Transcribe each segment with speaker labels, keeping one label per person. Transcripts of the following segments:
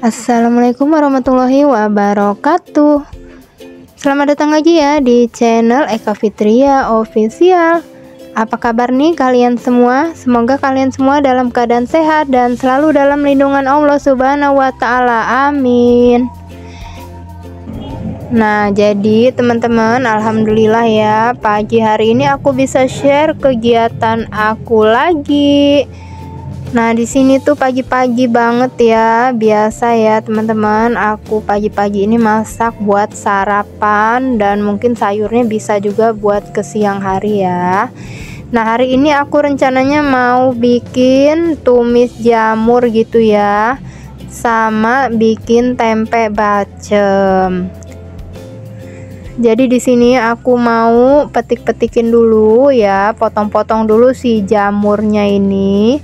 Speaker 1: Assalamualaikum warahmatullahi wabarakatuh. Selamat datang lagi ya di channel Eka Fitria Official. Apa kabar nih kalian semua? Semoga kalian semua dalam keadaan sehat dan selalu dalam lindungan Allah Subhanahu wa Ta'ala. Amin. Nah, jadi teman-teman, alhamdulillah ya, pagi hari ini aku bisa share kegiatan aku lagi. Nah, di sini tuh pagi-pagi banget ya. Biasa ya, teman-teman, aku pagi-pagi ini masak buat sarapan dan mungkin sayurnya bisa juga buat ke siang hari ya. Nah, hari ini aku rencananya mau bikin tumis jamur gitu ya. Sama bikin tempe bacem. Jadi di sini aku mau petik-petikin dulu ya, potong-potong dulu si jamurnya ini.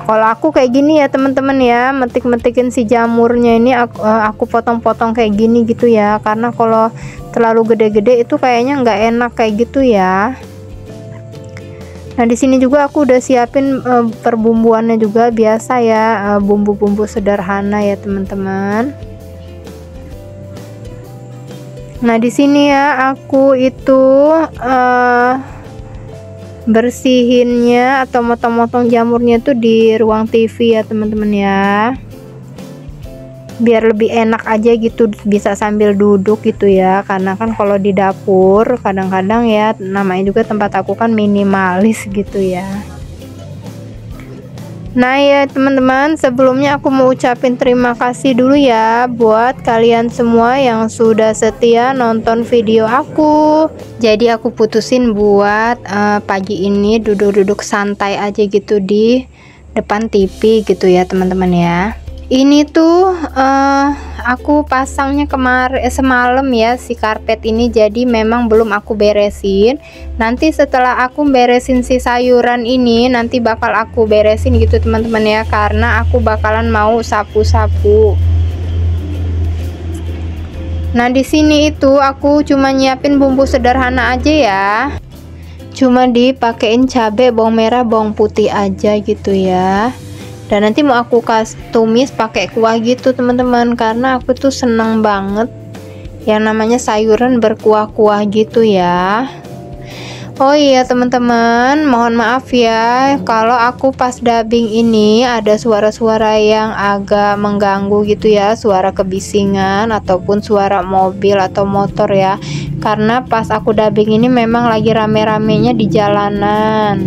Speaker 1: Kalau aku kayak gini ya teman-teman ya, metik-metikin si jamurnya ini aku potong-potong kayak gini gitu ya, karena kalau terlalu gede-gede itu kayaknya nggak enak kayak gitu ya. Nah, di sini juga aku udah siapin perbumbuannya juga, biasa ya, bumbu-bumbu sederhana ya teman-teman. Nah, di sini ya aku itu bersihinnya atau motong-motong jamurnya tuh di ruang TV ya teman-teman ya, biar lebih enak aja gitu, bisa sambil duduk gitu ya, karena kan kalau di dapur kadang-kadang ya, namanya juga tempat aku kan minimalis gitu ya. Nah ya teman-teman, sebelumnya aku mau ucapin terima kasih dulu ya buat kalian semua yang sudah setia nonton video aku. Jadi aku putusin buat pagi ini duduk-duduk santai aja gitu di depan TV gitu ya teman-teman ya. Ini tuh aku pasangnya semalam ya si karpet ini, jadi memang belum aku beresin. Nanti setelah aku beresin si sayuran ini, nanti bakal aku beresin gitu teman-teman ya, karena aku bakalan mau sapu-sapu. Nah, di sini itu aku cuma nyiapin bumbu sederhana aja ya. Cuma dipakein cabai, bawang merah, bawang putih aja gitu ya. Dan nanti mau aku tumis pakai kuah gitu teman-teman, karena aku tuh seneng banget yang namanya sayuran berkuah-kuah gitu ya. Oh iya teman-teman, mohon maaf ya kalau aku pas dubbing ini ada suara-suara yang agak mengganggu gitu ya, suara kebisingan ataupun suara mobil atau motor ya, karena pas aku dubbing ini memang lagi rame-ramenya di jalanan.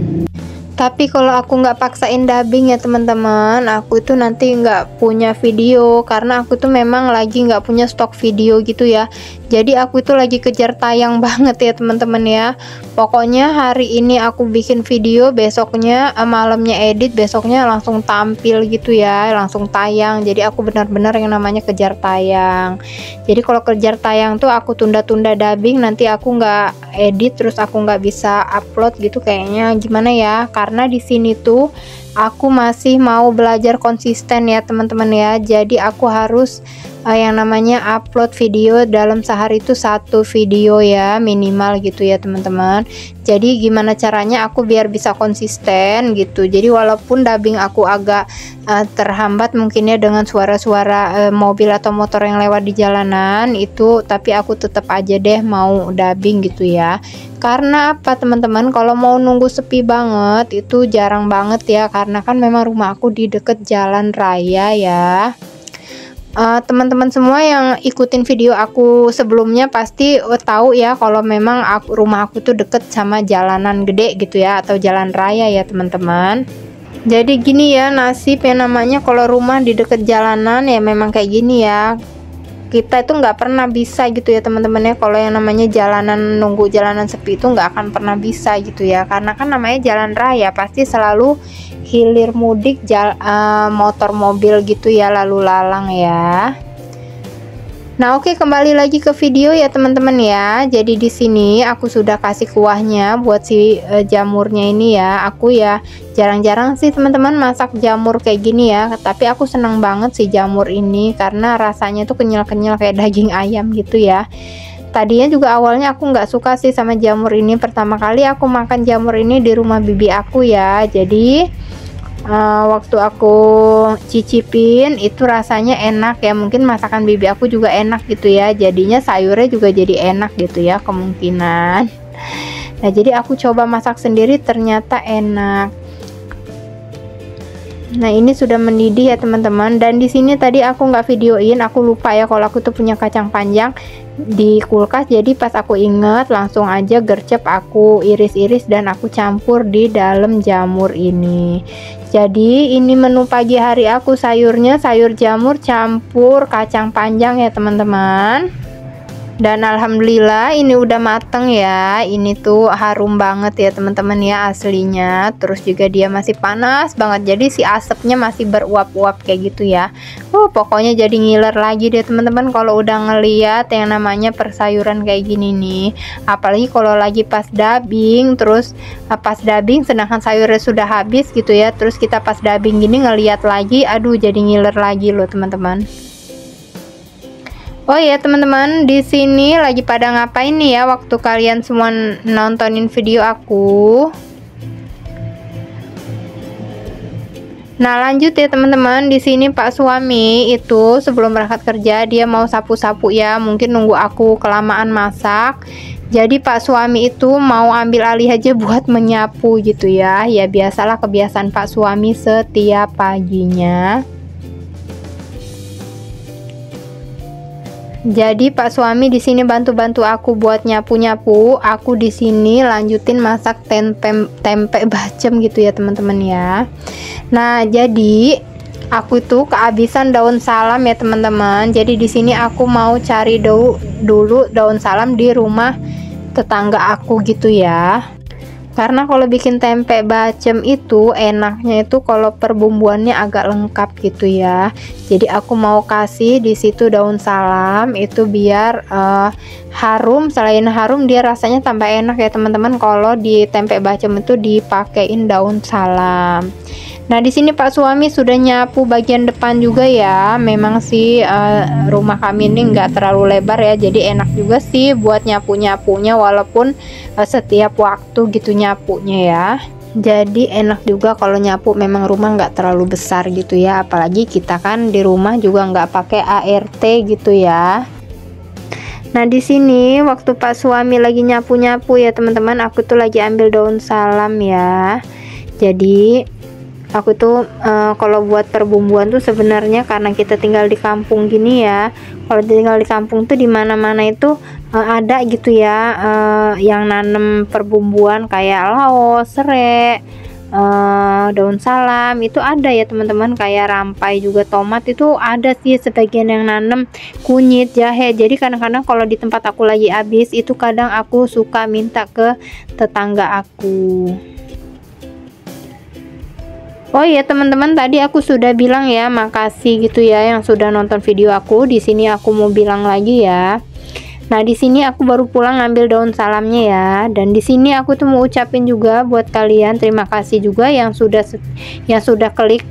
Speaker 1: Tapi kalau aku nggak paksain dubbing ya teman-teman, aku itu nanti nggak punya video, karena aku tuh memang lagi nggak punya stok video gitu ya. Jadi aku itu lagi kejar tayang banget ya teman-teman ya. Pokoknya hari ini aku bikin video, besoknya malamnya edit, besoknya langsung tampil gitu ya, langsung tayang. Jadi aku benar-benar yang namanya kejar tayang. Jadi kalau kejar tayang tuh aku tunda-tunda dubbing, nanti aku nggak edit, terus aku nggak bisa upload gitu kayaknya, gimana ya. Karena di sini tuh aku masih mau belajar konsisten ya teman-teman ya. Jadi aku harus yang namanya upload video dalam sehari itu 1 video ya minimal gitu ya teman-teman. Jadi gimana caranya aku biar bisa konsisten gitu. Jadi walaupun dubbing aku agak terhambat mungkin ya dengan suara-suara mobil atau motor yang lewat di jalanan itu, tapi aku tetap aja deh mau dubbing gitu ya. Karena apa teman-teman, kalau mau nunggu sepi banget itu jarang banget ya, karena kan memang rumah aku di deket jalan raya ya. Teman-teman semua yang ikutin video aku sebelumnya pasti tahu ya kalau memang rumah aku tuh deket sama jalanan gede gitu ya, atau jalan raya ya teman-teman. Jadi gini ya nasib yang namanya kalau rumah di deket jalanan ya, memang kayak gini ya. Kita itu nggak pernah bisa gitu ya teman-teman ya, kalau yang namanya jalanan, nunggu jalanan sepi itu nggak akan pernah bisa gitu ya, karena kan namanya jalan raya pasti selalu hilir mudik motor mobil gitu ya, lalu lalang ya. Nah, oke, kembali lagi ke video ya teman-teman ya. Jadi di sini aku sudah kasih kuahnya buat si jamurnya ini ya. Aku ya jarang-jarang sih teman-teman masak jamur kayak gini ya, tapi aku seneng banget si jamur ini karena rasanya tuh kenyal-kenyal kayak daging ayam gitu ya. Tadinya juga awalnya aku nggak suka sih sama jamur ini. Pertama kali aku makan jamur ini di rumah bibi aku ya. Jadi waktu aku cicipin itu rasanya enak ya, mungkin masakan bibi aku juga enak gitu ya, jadinya sayurnya juga jadi enak gitu ya kemungkinan. Nah jadi aku coba masak sendiri ternyata enak. Nah ini sudah mendidih ya teman-teman, dan di sini tadi aku nggak videoin, aku lupa ya kalau aku tuh punya kacang panjang di kulkas, jadi pas aku inget langsung aja gercep aku iris-iris dan aku campur di dalam jamur ini. Jadi ini menu pagi hari aku, sayurnya sayur jamur campur kacang panjang ya teman-teman. Dan alhamdulillah ini udah mateng ya, ini tuh harum banget ya teman-teman ya aslinya, terus juga dia masih panas banget, jadi si asapnya masih beruap-uap kayak gitu ya. Pokoknya jadi ngiler lagi deh teman-teman kalau udah ngeliat yang namanya persayuran kayak gini nih, apalagi kalau lagi pas dubbing, terus pas dubbing sedangkan sayurnya sudah habis gitu ya, terus kita pas dubbing gini ngeliat lagi, aduh jadi ngiler lagi loh teman-teman. Oh ya teman-teman, di sini lagi pada ngapain nih ya waktu kalian semua nontonin video aku? Nah lanjut ya teman-teman, di sini Pak suami itu sebelum berangkat kerja dia mau sapu-sapu ya, mungkin nunggu aku kelamaan masak. Jadi Pak suami itu mau ambil alih aja buat menyapu gitu ya. Ya biasalah kebiasaan Pak suami setiap paginya. Jadi Pak suami di sini bantu-bantu aku buat nyapu-nyapu. Aku di sini lanjutin masak tempe bacem gitu ya teman-teman ya. Nah, jadi aku tuh kehabisan daun salam ya teman-teman. Jadi di sini aku mau cari dulu daun salam di rumah tetangga aku gitu ya. Karena kalau bikin tempe bacem itu enaknya itu kalau perbumbuannya agak lengkap gitu ya. Jadi aku mau kasih di situ daun salam itu biar harum. Selain harum dia rasanya tambah enak ya teman-teman kalau di tempe bacem itu dipakein daun salam. Nah di sini Pak suami sudah nyapu bagian depan juga ya. Memang sih rumah kami ini nggak terlalu lebar ya, jadi enak juga sih buat nyapu-nyapunya walaupun setiap waktu gitu nyapunya ya. Jadi enak juga kalau nyapu, memang rumah nggak terlalu besar gitu ya, apalagi kita kan di rumah juga nggak pakai ART gitu ya. Nah di sini waktu Pak suami lagi nyapu-nyapu ya teman-teman, aku tuh lagi ambil daun salam ya. Jadi aku tuh kalau buat perbumbuan tuh sebenarnya karena kita tinggal di kampung gini ya, kalau tinggal di kampung tuh dimana-mana itu ada gitu ya yang nanem perbumbuan kayak laos, serai, daun salam itu ada ya teman-teman, kayak rampai juga, tomat itu ada sih sebagian yang nanem, kunyit, jahe. Jadi kadang-kadang kalau di tempat aku lagi habis itu kadang aku suka minta ke tetangga aku. Oh iya teman-teman, tadi aku sudah bilang ya makasih gitu ya yang sudah nonton video aku. Di sini aku mau bilang lagi ya. Nah di sini aku baru pulang ngambil daun salamnya ya, dan di sini aku tuh mau ucapin juga buat kalian terima kasih juga yang sudah klik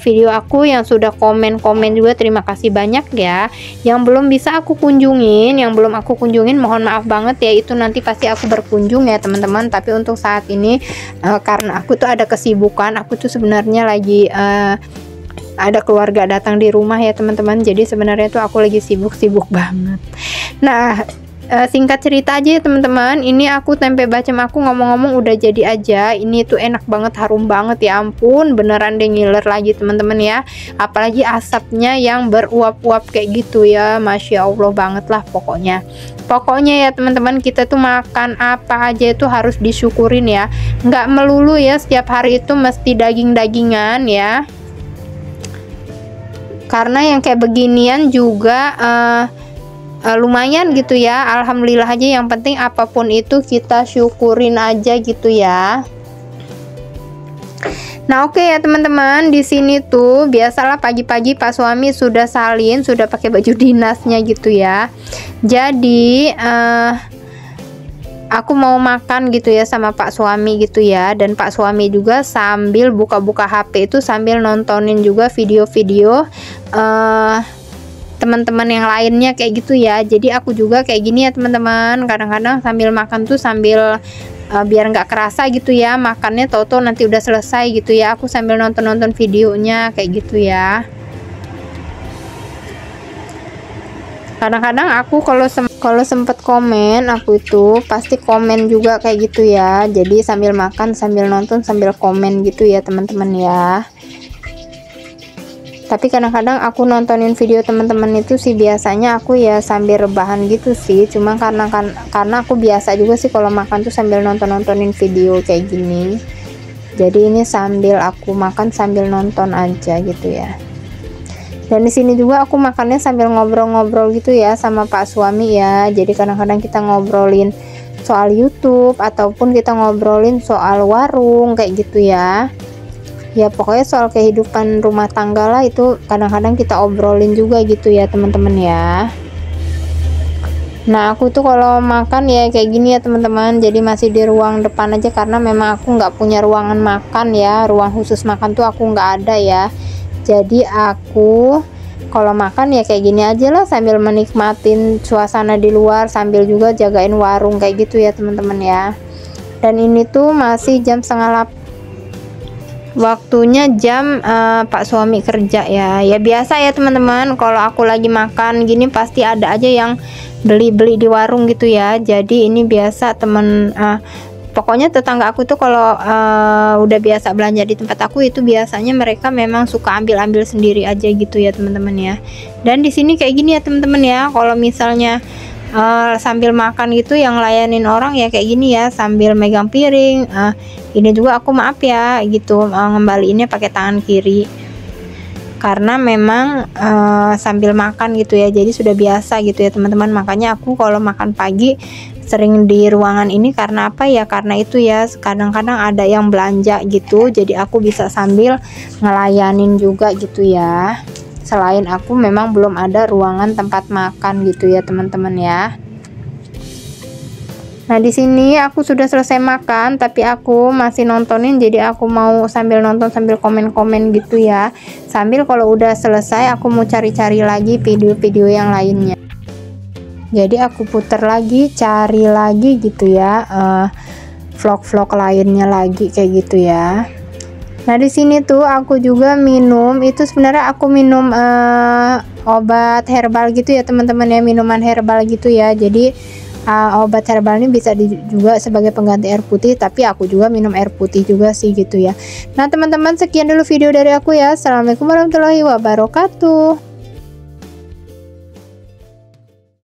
Speaker 1: video aku, yang sudah komen juga, terima kasih banyak ya. Yang belum bisa aku kunjungin, yang belum aku kunjungin mohon maaf banget ya, itu nanti pasti aku berkunjung ya teman-teman. Tapi untuk saat ini karena aku tuh ada kesibukan, aku tuh sebenarnya lagi ada keluarga datang di rumah ya teman-teman, jadi sebenarnya tuh aku lagi sibuk-sibuk banget. Nah singkat cerita aja ya teman-teman, ini aku tempe bacem aku ngomong-ngomong udah jadi aja. Ini tuh enak banget, harum banget ya ampun, beneran deh ngiler lagi teman-teman ya, apalagi asapnya yang beruap-uap kayak gitu ya, Masya Allah banget lah pokoknya ya teman-teman. Kita tuh makan apa aja itu harus disyukurin ya, nggak melulu ya setiap hari itu mesti daging-dagingan ya, karena yang kayak beginian juga lumayan gitu ya. Alhamdulillah aja, yang penting apapun itu kita syukurin aja gitu ya. Nah oke ya teman-teman, di sini tuh biasalah pagi-pagi Pak suami sudah salin, sudah pakai baju dinasnya gitu ya. Jadi aku mau makan gitu ya sama Pak suami gitu ya, dan Pak suami juga sambil buka-buka HP itu sambil nontonin juga video-video teman-teman yang lainnya kayak gitu ya. Jadi aku juga kayak gini ya teman-teman, kadang-kadang sambil makan tuh sambil biar nggak kerasa gitu ya makannya, toto nanti udah selesai gitu ya, aku sambil nonton videonya kayak gitu ya. Kadang-kadang aku kalau sempet komen, aku itu pasti komen juga kayak gitu ya. Jadi sambil makan, sambil nonton, sambil komen gitu ya teman-teman ya. Tapi kadang-kadang aku nontonin video teman-teman itu sih biasanya aku ya sambil rebahan gitu sih. Cuma karena aku biasa juga sih kalau makan tuh sambil nontonin video kayak gini. Jadi ini sambil aku makan sambil nonton aja gitu ya. Dan di sini juga aku makannya sambil ngobrol-ngobrol gitu ya sama Pak suami ya. Jadi kadang-kadang kita ngobrolin soal YouTube ataupun kita ngobrolin soal warung kayak gitu ya. Ya pokoknya soal kehidupan rumah tangga lah, itu kadang-kadang kita obrolin juga gitu ya teman-teman ya. Nah aku tuh kalau makan ya kayak gini ya teman-teman, jadi masih di ruang depan aja karena memang aku nggak punya ruangan makan ya, ruang khusus makan tuh aku nggak ada ya. Jadi aku kalau makan ya kayak gini aja lah, sambil menikmatin suasana di luar sambil juga jagain warung kayak gitu ya teman-teman ya. Dan ini tuh masih jam 7:30, waktunya jam Pak suami kerja ya. Ya biasa ya teman-teman, kalau aku lagi makan gini pasti ada aja yang beli-beli di warung gitu ya. Jadi ini biasa temen, pokoknya tetangga aku tuh kalau udah biasa belanja di tempat aku itu biasanya mereka memang suka ambil-ambil sendiri aja gitu ya teman-teman ya. Dan di sini kayak gini ya teman-teman ya, kalau misalnya sambil makan gitu yang layanin orang ya kayak gini ya, sambil megang piring. Ini juga aku maaf ya gitu, ngembaliinnya pakai tangan kiri karena memang sambil makan gitu ya, jadi sudah biasa gitu ya teman-teman. Makanya aku kalau makan pagi sering di ruangan ini karena apa ya, karena itu ya kadang-kadang ada yang belanja gitu, jadi aku bisa sambil ngelayanin juga gitu ya, selain aku memang belum ada ruangan tempat makan gitu ya teman-teman ya. Nah di sini aku sudah selesai makan tapi aku masih nontonin, jadi aku mau sambil nonton sambil komen-komen gitu ya, sambil kalau udah selesai aku mau cari-cari lagi video-video yang lainnya. Jadi aku puter lagi, cari lagi gitu ya, vlog-vlog lainnya lagi kayak gitu ya. Nah di sini tuh aku juga minum, itu sebenarnya aku minum obat herbal gitu ya teman-teman ya, minuman herbal gitu ya. Jadi obat herbal ini bisa juga sebagai pengganti air putih, tapi aku juga minum air putih juga sih gitu ya. Nah teman-teman, sekian dulu video dari aku ya. Assalamualaikum warahmatullahi wabarakatuh.